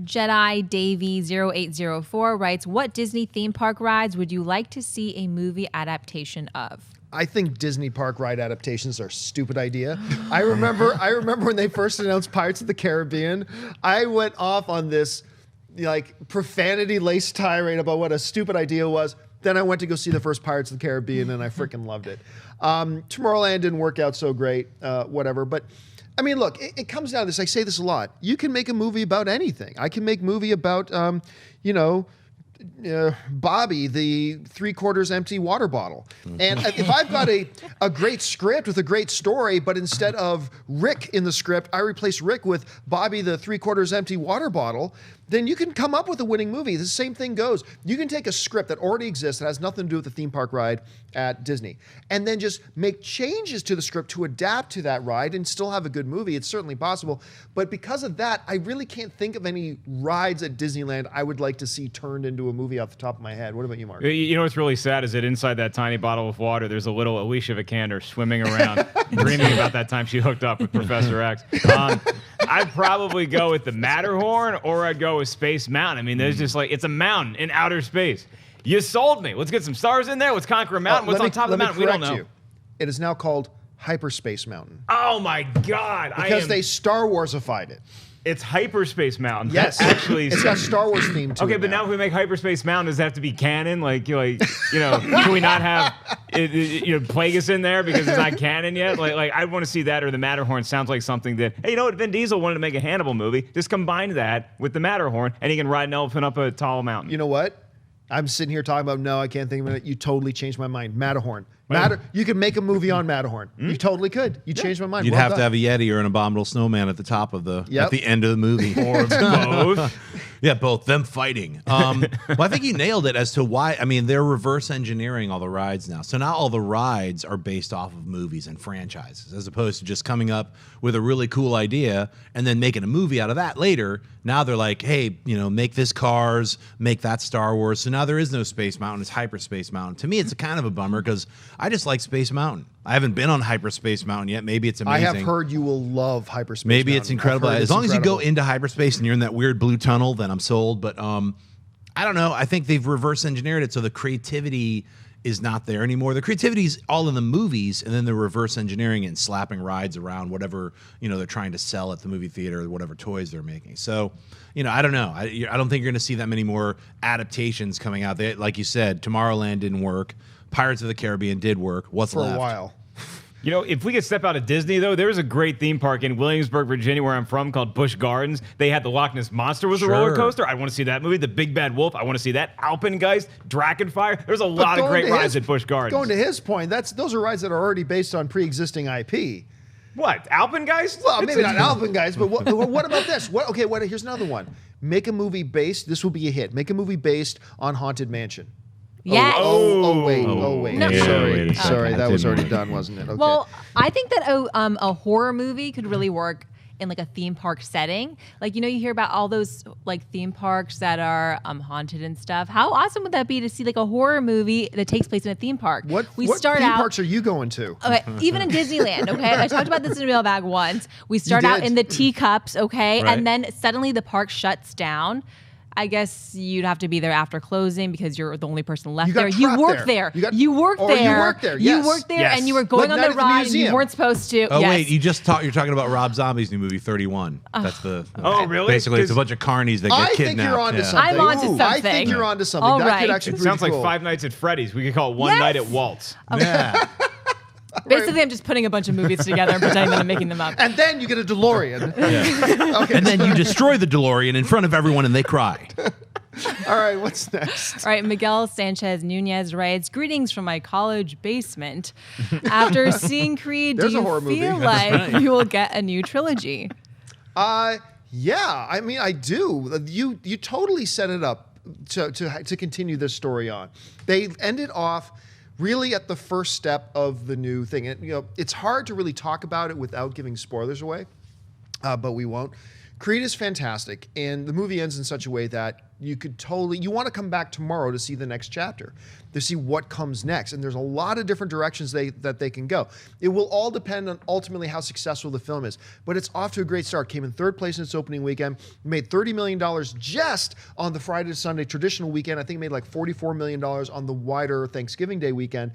Jedi Davey 0804 writes, what Disney theme park rides would you like to see a movie adaptation of? I think Disney park ride adaptations are a stupid idea. I remember when they first announced Pirates of the Caribbean, I went off on this like profanity-laced tirade about what a stupid idea was. Then I went to go see the first Pirates of the Caribbean, and I freaking loved it. Tomorrowland didn't work out so great, whatever. But I mean, look, it comes down to this. I say this a lot. You can make a movie about anything. I can make a movie about, Bobby, the 3/4 empty water bottle. And if I've got a great script with a great story, but instead of Rick in the script, I replace Rick with Bobby, the 3/4 empty water bottle, then you can come up with a winning movie. The same thing goes. You can take a script that already exists that has nothing to do with the theme park ride at Disney, and then just make changes to the script to adapt to that ride and still have a good movie. It's certainly possible. But because of that, I really can't think of any rides at Disneyland I would like to see turned into a movie off the top of my head. What about you, Mark? You know what's really sad is that inside that tiny bottle of water, there's a little Alicia Vikander swimming around, dreaming about that time she hooked up with Professor X. I'd probably go with the Matterhorn, or I'd go with Space Mountain. I mean, there's just like, it's a mountain in outer space. You sold me. Let's get some stars in there. Let's conquer a mountain. What's on top of the mountain? We don't know. You. It is now called Hyperspace Mountain. Oh my God. Because they Star Warsified it. It's Hyperspace Mountain. Yes. Actually, it's got Star Wars theme to it. Okay, but now if we make Hyperspace Mountain, does that have to be canon? Can we not have Plagueis in there because it's not canon yet? Like I want to see that, or the Matterhorn sounds like something that, hey, you know what? Vin Diesel wanted to make a Hannibal movie. Just combine that with the Matterhorn, and he can ride an elephant up a tall mountain. You know what? I'm sitting here talking about, no, I can't think of it. You totally changed my mind. Matterhorn. You could make a movie on Matterhorn. You totally could. You changed my mind. You'd have to have a Yeti or an abominable snowman at the top of at the end of the movie. Or both. Yeah, both. Them fighting. Well, I think you nailed it as to why. I mean, they're reverse engineering all the rides now. So now all the rides are based off of movies and franchises, as opposed to just coming up with a really cool idea and then making a movie out of that later. Now they're like, hey, make this Cars, make that Star Wars. So now there is no Space Mountain. It's Hyperspace Mountain. To me, it's a kind of a bummer because I just like Space Mountain. I haven't been on Hyperspace Mountain yet. Maybe it's amazing. I have heard you will love Hyperspace Maybe Mountain. It's incredible. As long as you go into hyperspace and you're in that weird blue tunnel, then I'm sold. But I don't know. I think they've reverse engineered it so the creativity is not there anymore. The creativity is all in the movies, and then they're reverse engineering it and slapping rides around whatever they're trying to sell at the movie theater or whatever toys they're making. So, I don't know. I don't think you're going to see that many more adaptations coming out. Like you said, Tomorrowland didn't work. Pirates of the Caribbean did work. What's left? For a while. If we could step out of Disney, though, there was a great theme park in Williamsburg, Virginia, where I'm from, called Busch Gardens. They had the Loch Ness Monster was a roller coaster. I want to see that movie. The Big Bad Wolf. I want to see that. Alpengeist, Dragonfire. There's a lot of great rides at Busch Gardens. Going to his point, those are rides that are already based on pre-existing IP. What? Alpengeist? Well, maybe not Alpengeist, but what about this? Here's another one. Make a movie based. This will be a hit. Make a movie based on Haunted Mansion. Yes. Wait. No. Sorry, that was already done, wasn't it? Okay. Well, I think that a horror movie could really work in like a theme park setting. Like, you hear about all those like theme parks that are haunted and stuff. How awesome would that be to see like a horror movie that takes place in a theme park? What theme parks are you going to? Okay, even in Disneyland, okay? I talked about this in Mailbag once. We start out in the teacups, okay? Right. And then suddenly the park shuts down. I guess you'd have to be there after closing because you're the only person left there. You work there. You work there. You worked there, and you were going on the ride, and you weren't supposed to. Oh wait, you're talking about Rob Zombie's new movie 31. That's the. Oh really? Basically, it's a bunch of carnies that get kidnapped. I think you're onto something. I'm onto something. I think you're onto something. All that right. could actually It be sounds cool. like Five Nights at Freddy's. We could call it One Night at Waltz. Yeah. Basically, I'm just putting a bunch of movies together and pretending that I'm making them up. And then you get a DeLorean. Okay. And then you destroy the DeLorean in front of everyone, and they cry. All right, what's next? All right, Miguel Sanchez Nunez writes, greetings from my college basement. After seeing Creed, do you feel like we will get a new trilogy? Yeah, I mean, I do. You totally set it up to continue this story on. They ended off really at the first step of the new thing. And, it's hard to really talk about it without giving spoilers away, but we won't. Creed is fantastic, and the movie ends in such a way that you want to come back tomorrow to see the next chapter, to see what comes next. And there's a lot of different directions that they can go. It will all depend on ultimately how successful the film is. But it's off to a great start. Came in 3rd place in its opening weekend, made $30 million just on the Friday to Sunday traditional weekend. I think it made like $44 million on the wider Thanksgiving Day weekend.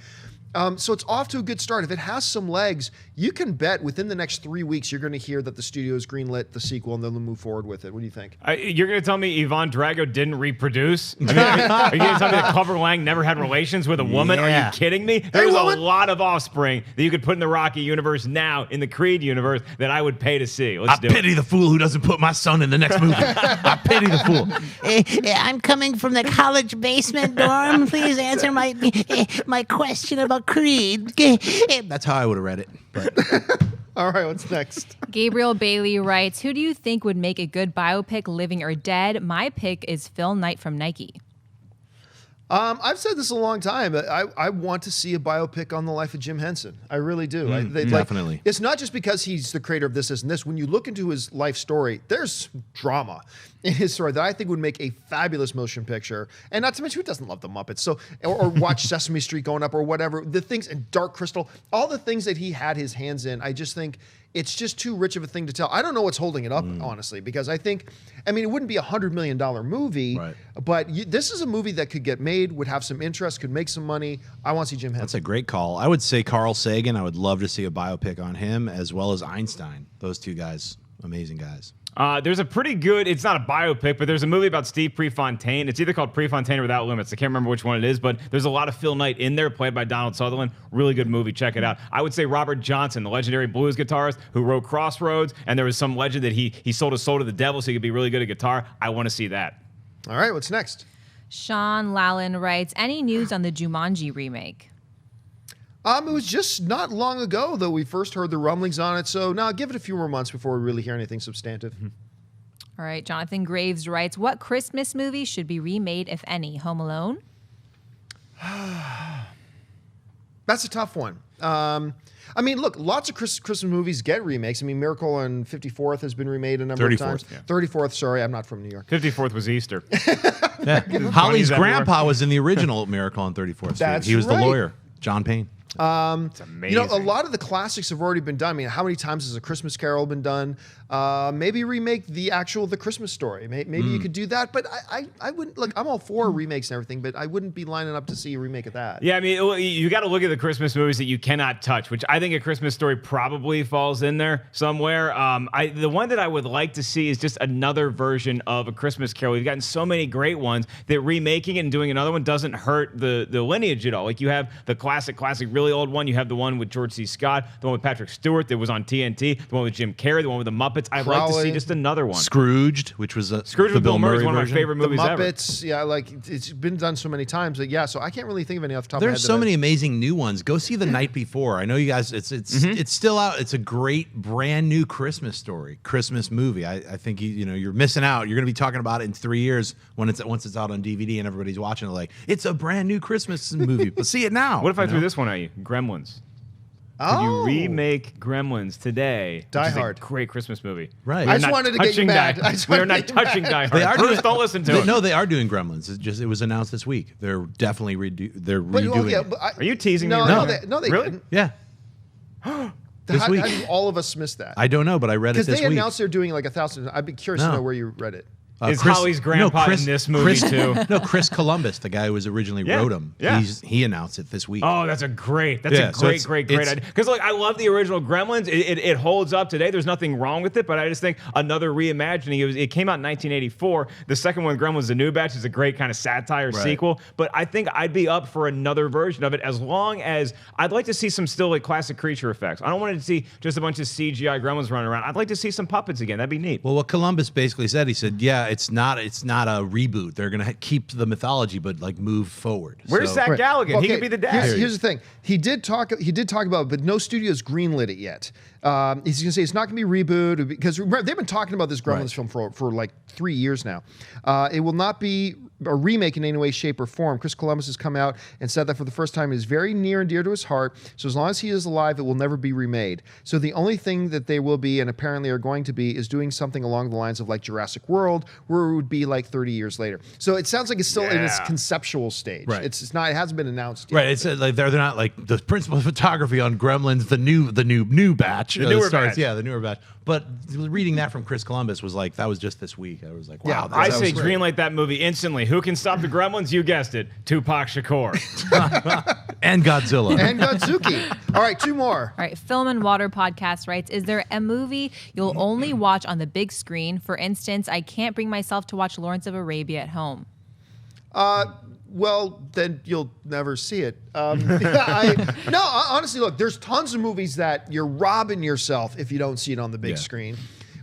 So it's off to a good start. If it has some legs, you can bet within the next 3 weeks you're going to hear that the studio has greenlit the sequel and then they'll move forward with it. What do you think? You're going to tell me Yvonne Drago didn't reproduce? I mean, are you going to tell me that Clubber Lang never had relations with a woman? Yeah. Are you kidding me? There's a lot of offspring that you could put in the Rocky universe now, in the Creed universe, that I would pay to see. I pity the fool who doesn't put my son in the next movie. I pity the fool. I'm coming from the college basement dorm. Please answer my question about Creed. That's how I would have read it. But All right, what's next? Gabriel Bailey writes, who do you think would make a good biopic, living or dead? My pick is Phil Knight from Nike. I've said this a long time. I want to see a biopic on the life of Jim Henson. I really do. Definitely. It's not just because he's the creator of this and this. When you look into his life story, there's drama in his story that I think would make a fabulous motion picture. And not to mention, who doesn't love the Muppets? So, or watch Sesame Street going up or whatever. The things, and Dark Crystal, all the things that he had his hands in, I just think it's just too rich of a thing to tell. I don't know what's holding it up, honestly, because I mean, it wouldn't be $100 million movie, Right. but this is a movie that could get made, would have some interest, could make some money. I want to see Jim Henson. that's a great call. I would say Carl Sagan. I would love to see a biopic on him, as well as Einstein. Those two guys, amazing guys. There's a pretty good, it's not a biopic, but there's a movie about Steve Prefontaine. It's either called Prefontaine or Without Limits. I can't remember which one it is, but there's a lot of Phil Knight in there, played by Donald Sutherland. Really good movie. Check it out. I would say Robert Johnson, the legendary blues guitarist who wrote Crossroads, and there was some legend that he sold his soul to the devil so he could be really good at guitar. I want to see that. All right, what's next? Sean Lallen writes, any news on the Jumanji remake? It was just not long ago that we first heard the rumblings on it, so now give it a few more months before we really hear anything substantive. All right, Jonathan Graves writes, what Christmas movie should be remade, if any? Home Alone? That's a tough one. I mean, look, lots of Christmas movies get remakes. I mean, Miracle on 54th has been remade a number of 34th, times. yeah. 34th, sorry, I'm not from New York. 54th was Easter. Holly's everywhere. grandpa was in the original Miracle on 34th Street. That's He was right. the lawyer, John Payne. It's amazing. You know, a lot of the classics have already been done. I mean, how many times has A Christmas Carol been done? Maybe remake the Christmas Story. Maybe you could do that. But I wouldn't, look, I'm all for remakes and everything, but I wouldn't be lining up to see a remake of that. Yeah, I mean, you got to look at the Christmas movies that you cannot touch, which I think A Christmas Story probably falls in there somewhere. The one that I would like to see is just another version of A Christmas Carol. We've gotten so many great ones that remaking it and doing another one doesn't hurt the lineage at all. Like, you have the classic, really old one. You have the one with George C. Scott, the one with Patrick Stewart that was on TNT, the one with Jim Carrey, the one with the Muppets. I'd like to see just another one. Scrooged, which was Scrooge with Bill Murray is one of my version. favorite The movies ever. Muppets, yeah, like it's been done so many times that so I can't really think of any off the top of my head. There's so many amazing new ones. Go see The Night Before. I know you guys. It's still out. It's a great brand new Christmas story, Christmas movie. I think you're missing out. You're going to be talking about it in 3 years once it's out on DVD and everybody's watching it. Like, it's a brand new Christmas movie. But see it now. What if I threw this one at you? Gremlins. Could you remake Gremlins today? Die which is Hard. A great Christmas movie. Right. I just wanted to get you mad. We're not touching Die Hard. They are Bruce, don't listen to it. No, they are doing Gremlins. It was announced this week. They're definitely redoing it. Are you teasing no, me? No, right they, now? no, they really? didn't. Yeah. This How week. did all of us miss that? I don't know, but I read it Because this they week. announced they're doing like 1,000. I'd be curious to No. know where you read it. Is Holly's grandpa in this movie too? No, Chris Columbus, the guy who was originally wrote him. Yeah. He announced it this week. Oh, that's a great So great idea. Because like, I love the original Gremlins. It holds up today. There's nothing wrong with it, but I just think another reimagining. It came out in 1984. The second one, Gremlins: The New Batch, is a great kind of satire sequel. But I think I'd be up for another version of it, as long as I'd like to see some still like classic creature effects. I don't want to see just a bunch of CGI Gremlins running around. I'd like to see some puppets again. That'd be neat. Well, what Columbus basically said, he said, yeah, it's not a reboot. They're going to keep the mythology, but like move forward. Where's Zach Galligan? He could be the dad. Here's the thing. He did talk about it, but no studio's greenlit it yet. He's going to say it's not going to be rebooted because remember, they've been talking about this Gremlins film for like 3 years now. It will not be a remake in any way, shape, or form. Chris Columbus has come out and said that for the first time it is very near and dear to his heart. So as long as he is alive, it will never be remade. So the only thing that they will be, and apparently are going to be, is doing something along the lines of like Jurassic World, where it would be like 30 years later. So it sounds like it's still in its conceptual stage. Right. It's not. It hasn't been announced yet. Right. It's like they're not like the principal of photography on Gremlins, the new batch. The newer batch. Yeah, the newer batch. But reading that from Chris Columbus was like, that was just this week. I was like, wow. Yeah, I that say was great. greenlight that movie instantly. Who can stop the Gremlins? You guessed it. Tupac Shakur. And Godzilla. And Godzuki. All right, 2 more. All right, Film and Water Podcast writes, is there a movie you'll only watch on the big screen? For instance, I can't bring myself to watch Lawrence of Arabia at home. Well, then you'll never see it. Honestly, look, there's tons of movies that you're robbing yourself if you don't see it on the big screen.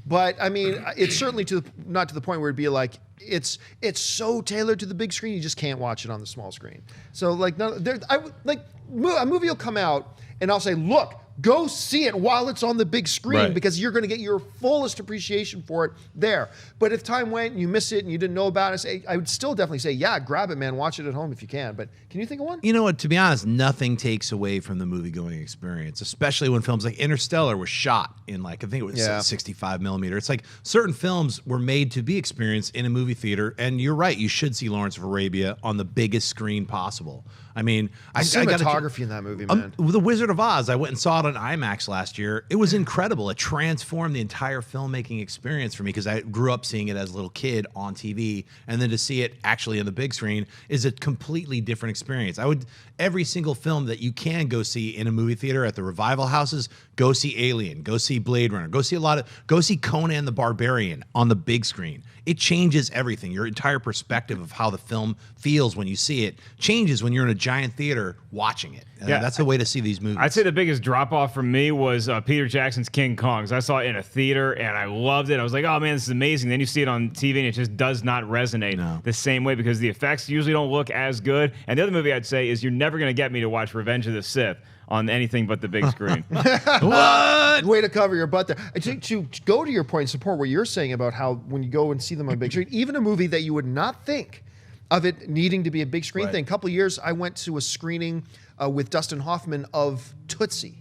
But I mean, it's certainly not to the point where it'd be like it's so tailored to the big screen you just can't watch it on the small screen. So like, a movie will come out and I'll say, look, go see it while it's on the big screen because you're going to get your fullest appreciation for it there. But if time went and you miss it and you didn't know about it, I would still definitely say, yeah, grab it, man. Watch it at home if you can. But can you think of one? You know what? To be honest, nothing takes away from the movie-going experience, especially when films like Interstellar was shot in like, I think it was 65 millimeter. It's like certain films were made to be experienced in a movie theater. And you're right. You should see Lawrence of Arabia on the biggest screen possible. I mean, cinematography in that movie, man. The Wizard of Oz, I went and saw it on IMAX last year. It was incredible. It transformed the entire filmmaking experience for me because I grew up seeing it as a little kid on TV, and then to see it actually on the big screen is a completely different experience. Every single film that you can go see in a movie theater at the revival houses, go see Alien, go see Blade Runner, go see Conan the Barbarian on the big screen. It changes everything. Your entire perspective of how the film feels when you see it changes when you're in a giant theater watching it. That's the way to see these movies. I'd say the biggest drop off for me was Peter Jackson's King Kong. 'Cause I saw it in a theater and I loved it. I was like, oh man, this is amazing. Then you see it on TV and it just does not resonate the same way because the effects usually don't look as good. And the other movie I'd say is you're never going to get me to watch Revenge of the Sith on anything but the big screen. What? Way to cover your butt there. To go to your point and support what you're saying about how when you go and see them on big screen, even a movie that you would not think of it needing to be a big screen thing. A couple of years, I went to a screening with Dustin Hoffman of Tootsie.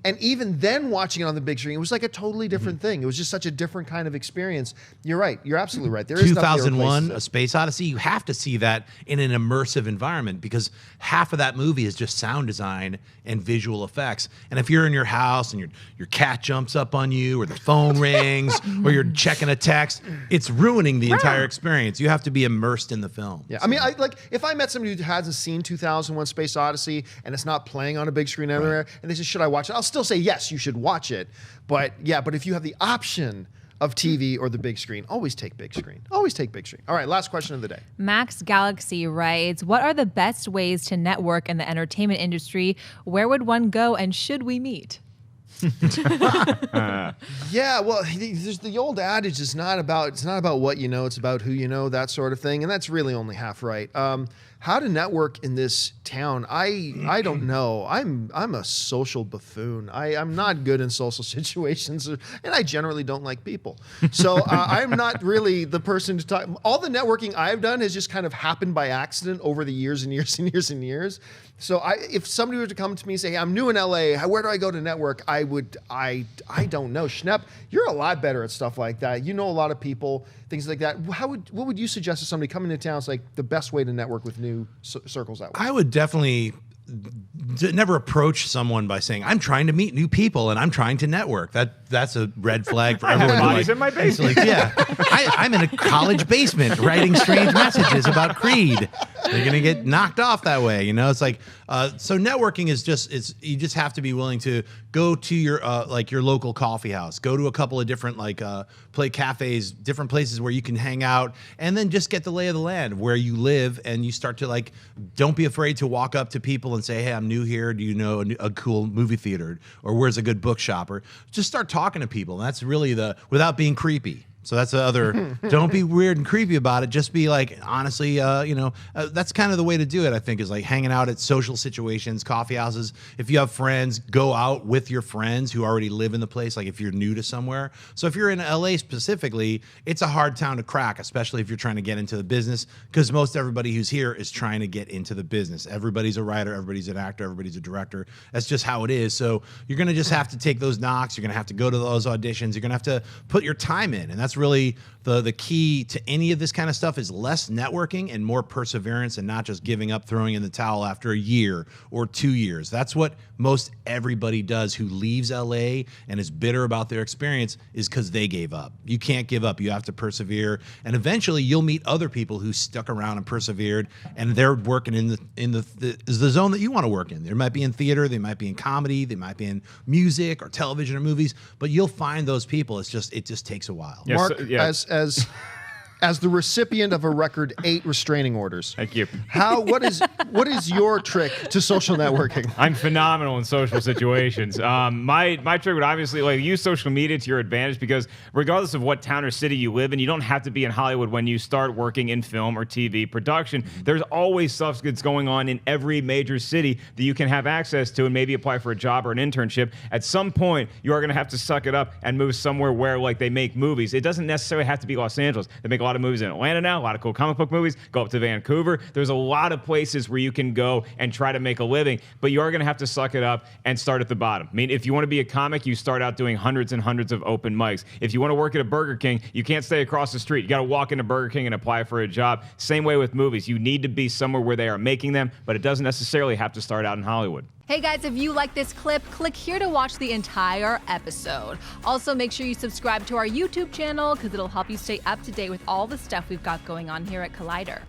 And even then watching it on the big screen, it was like a totally different thing. It was just such a different kind of experience. You're right. You're absolutely right. There is 2001, A Space Odyssey, you have to see that in an immersive environment because half of that movie is just sound design and visual effects. And if you're in your house and your cat jumps up on you or the phone rings or you're checking a text, it's ruining the entire experience. You have to be immersed in the film. Yeah, I mean, if I met somebody who hasn't seen 2001 Space Odyssey and it's not playing on a big screen everywhere, and they say, should I watch it? I'll still say, yes, you should watch it. But if you have the option of TV or the big screen, always take big screen. Always take big screen. All right, last question of the day. Max Galaxy writes, what are the best ways to network in the entertainment industry? Where would one go and should we meet? Yeah, well, there's the old adage, it's not about what you know, it's about who you know, that sort of thing, and that's really only half right. How to network in this town, I don't know. I'm a social buffoon. I'm not good in social situations, and I generally don't like people. So I'm not really the person to talk. All the networking I've done has just kind of happened by accident over the years and years and years and years. So if somebody were to come to me and say, hey, I'm new in LA, where do I go to network? I don't know. Schnepp, you're a lot better at stuff like that. You know a lot of people, things like that. What would you suggest to somebody coming to town is like the best way to network with new circles that way? I would definitely never approach someone by saying, I'm trying to meet new people and I'm trying to network. That's a red flag for everyone. Bodies in my basement. I'm in a college basement writing strange messages about Creed. They're going to get knocked off that way. You know, it's like, so networking is you just have to be willing to go to your local coffee house, go to a couple of different play cafes, different places where you can hang out, and then just get the lay of the land of where you live. And you start to don't be afraid to walk up to people and say, hey, I'm new here. Do you know a cool movie theater or where's a good bookshop? Or just start talking to people. And that's really without being creepy. So that's the other. Don't be weird and creepy about it. Just be like, honestly, that's kind of the way to do it. I think is like hanging out at social situations, coffee houses. If you have friends, go out with your friends who already live in the place. Like if you're new to somewhere. So if you're in LA specifically, it's a hard town to crack, especially if you're trying to get into the business, because most everybody who's here is trying to get into the business. Everybody's a writer, everybody's an actor, everybody's a director. That's just how it is. So you're gonna just have to take those knocks. You're gonna have to go to those auditions. You're gonna have to put your time in, and that's really the key to any of this kind of stuff is less networking and more perseverance, and not just giving up, throwing in the towel after a year or 2 years. That's what most everybody does who leaves LA and is bitter about their experience, is because they gave up. You can't give up. You have to persevere, and eventually you'll meet other people who stuck around and persevered, and they're working in the zone that you want to work in. They might be in theater, they might be in comedy, they might be in music or television or movies, but you'll find those people. It just takes a while. Yes, Mark, as the recipient of a record 8 restraining orders. Thank you. What is your trick to social networking? I'm phenomenal in social situations. My trick would obviously use social media to your advantage, because regardless of what town or city you live in, you don't have to be in Hollywood when you start working in film or TV production. There's always stuff that's going on in every major city that you can have access to and maybe apply for a job or an internship. At some point, you are going to have to suck it up and move somewhere where they make movies. It doesn't necessarily have to be Los Angeles. They make a lot of movies in Atlanta now, a lot of cool comic book movies. Go up to Vancouver. There's a lot of places where you can go and try to make a living, but you are going to have to suck it up and start at the bottom. I mean, if you want to be a comic, you start out doing hundreds and hundreds of open mics. If you want to work at a Burger King, you can't stay across the street. You got to walk into Burger King and apply for a job. Same way with movies. You need to be somewhere where they are making them, but it doesn't necessarily have to start out in Hollywood. Hey guys, if you like this clip, click here to watch the entire episode. Also, make sure you subscribe to our YouTube channel because it'll help you stay up to date with all the stuff we've got going on here at Collider.